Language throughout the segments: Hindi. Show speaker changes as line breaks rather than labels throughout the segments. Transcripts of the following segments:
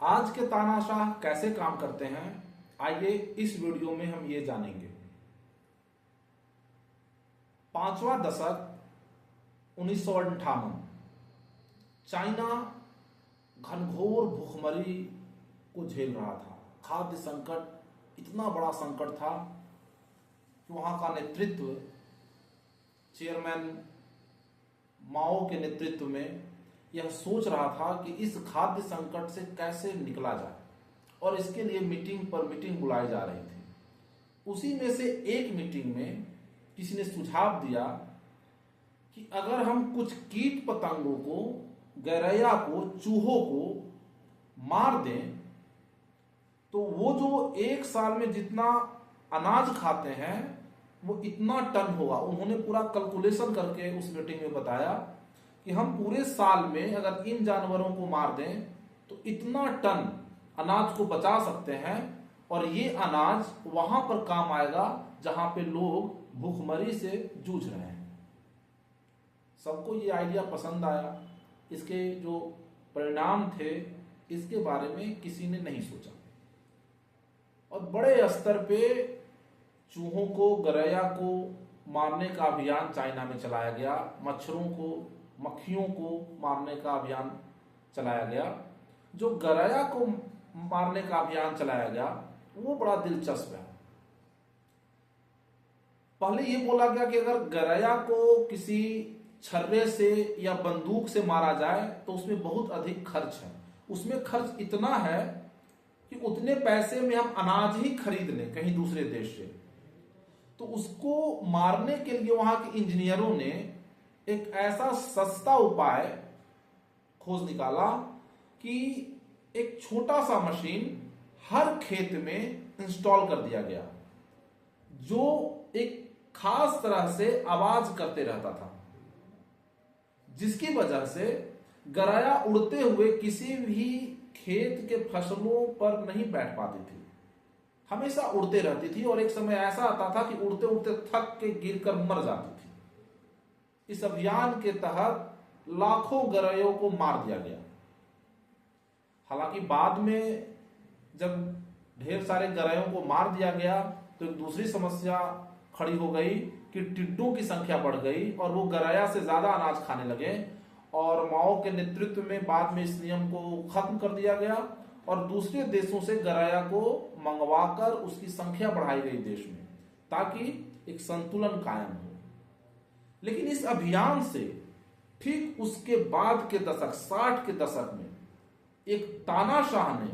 आज के तानाशाह कैसे काम करते हैं, आइए इस वीडियो में हम ये जानेंगे। पांचवा दशक 1958, चाइना घनघोर भूखमरी को झेल रहा था। खाद्य संकट इतना बड़ा संकट था कि वहां का नेतृत्व चेयरमैन माओ के नेतृत्व में यह सोच रहा था कि इस खाद्य संकट से कैसे निकला जाए, और इसके लिए मीटिंग पर मीटिंग बुलाई जा रही थी। उसी में से एक मीटिंग में किसी ने सुझाव दिया कि अगर हम कुछ कीट पतंगों को, गौरैया को, चूहों को मार दें तो वो जो एक साल में जितना अनाज खाते हैं वो इतना टन होगा। उन्होंने पूरा कैलकुलेशन करके उस मीटिंग में बताया कि हम पूरे साल में अगर इन जानवरों को मार दें तो इतना टन अनाज को बचा सकते हैं, और ये अनाज वहां पर काम आएगा जहां पे लोग भूखमरी से जूझ रहे हैं। सबको ये आइडिया पसंद आया। इसके जो परिणाम थे इसके बारे में किसी ने नहीं सोचा, और बड़े स्तर पे चूहों को, गौरैया को मारने का अभियान चाइना में चलाया गया। मच्छरों को, मक्खियों को मारने का अभियान चलाया गया। जो गौरैया को मारने का अभियान चलाया गया वो बड़ा दिलचस्प है। पहले ये बोला गया कि अगर गौरैया को किसी छर्रे से या बंदूक से मारा जाए तो उसमें बहुत अधिक खर्च है। उसमें खर्च इतना है कि उतने पैसे में हम अनाज ही खरीद लें कहीं दूसरे देश से। तो उसको मारने के लिए वहां के इंजीनियरों ने एक ऐसा सस्ता उपाय खोज निकाला कि एक छोटा सा मशीन हर खेत में इंस्टॉल कर दिया गया, जो एक खास तरह से आवाज करते रहता था, जिसकी वजह से गौरैया उड़ते हुए किसी भी खेत के फसलों पर नहीं बैठ पाती थी, हमेशा उड़ते रहती थी। और एक समय ऐसा आता था कि उड़ते उड़ते थक के गिरकर मर जाती थी। इस अभियान के तहत लाखों गौरैयों को मार दिया गया। हालांकि बाद में जब ढेर सारे गौरैयों को मार दिया गया तो एक दूसरी समस्या खड़ी हो गई कि टिड्डों की संख्या बढ़ गई और वो गौरैया से ज्यादा अनाज खाने लगे। और माओ के नेतृत्व में बाद में इस नियम को खत्म कर दिया गया और दूसरे देशों से गौरैया को मंगवाकर उसकी संख्या बढ़ाई गई देश में, ताकि एक संतुलन कायम हो। लेकिन इस अभियान से ठीक उसके बाद के दशक 60 के दशक में एक तानाशाह ने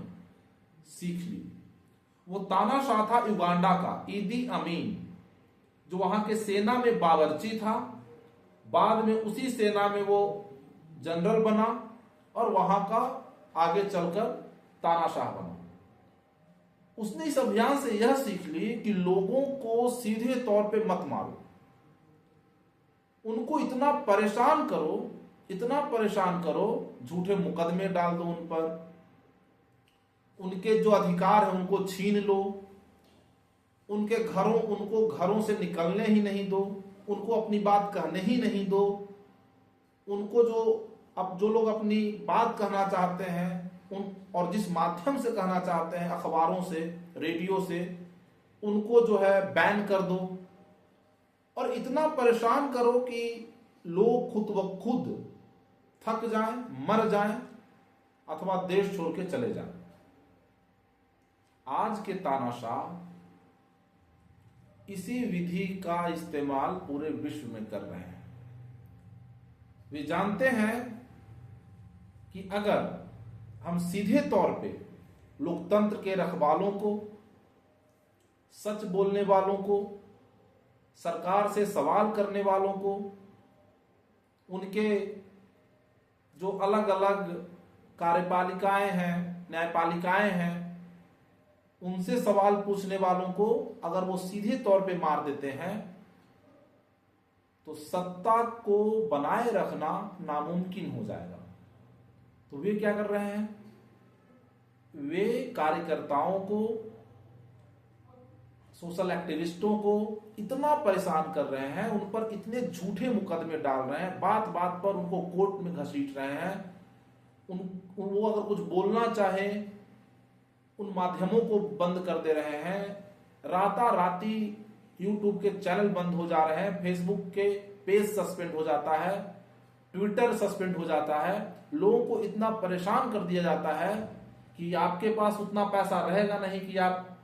सीख ली। वो तानाशाह था युगांडा का ईदी अमीन, जो वहां के सेना में बावर्ची था। बाद में उसी सेना में वो जनरल बना और वहां का आगे चलकर तानाशाह बना। उसने इस अभियान से यह सीख ली कि लोगों को सीधे तौर पे मत मारो, उनको इतना परेशान करो, झूठे मुकदमे डाल दो उन पर, उनके जो अधिकार है उनको छीन लो, उनको घरों से निकलने ही नहीं दो, उनको अपनी बात कहने ही नहीं दो, उनको जो लोग अपनी बात कहना चाहते हैं और जिस माध्यम से कहना चाहते हैं, अखबारों से, रेडियो से, उनको जो है बैन कर दो। और इतना परेशान करो कि लोग खुद ब खुद थक जाएं, मर जाएं अथवा देश छोड़ के चले जाएं। आज के तानाशाह इसी विधि का इस्तेमाल पूरे विश्व में कर रहे हैं। वे जानते हैं कि अगर हम सीधे तौर पे लोकतंत्र के रखवालों को, सच बोलने वालों को, सरकार से सवाल करने वालों को, उनके जो अलग अलग कार्यपालिकाएं हैं, न्यायपालिकाएं हैं, उनसे सवाल पूछने वालों को अगर वो सीधे तौर पे मार देते हैं तो सत्ता को बनाए रखना नामुमकिन हो जाएगा। तो वे क्या कर रहे हैं? वे कार्यकर्ताओं को, सोशल एक्टिविस्टों को इतना परेशान कर रहे हैं, उन पर इतने झूठे मुकदमे डाल रहे हैं, बात बात पर उनको कोर्ट में घसीट रहे हैं वो अगर कुछ बोलना चाहे उन माध्यमों को बंद कर दे रहे हैं। राताराती यूट्यूब के चैनल बंद हो जा रहे हैं, फेसबुक के पेज सस्पेंड हो जाता है, ट्विटर सस्पेंड हो जाता है। लोगों को इतना परेशान कर दिया जाता है कि आपके पास उतना पैसा रहेगा नहीं कि आप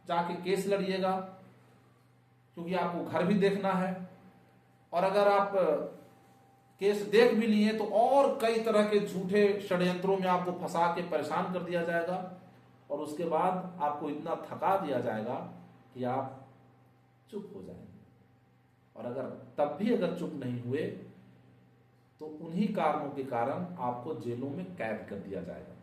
जाके केस लड़िएगा, क्योंकि आपको घर भी देखना है। और अगर आप केस देख भी लिए तो और कई तरह के झूठे षड्यंत्रों में आपको फंसा के परेशान कर दिया जाएगा, और उसके बाद आपको इतना थका दिया जाएगा कि आप चुप हो जाएंगे। और अगर तब भी अगर चुप नहीं हुए तो उन्हीं कारणों के कारण आपको जेलों में कैद कर दिया जाएगा।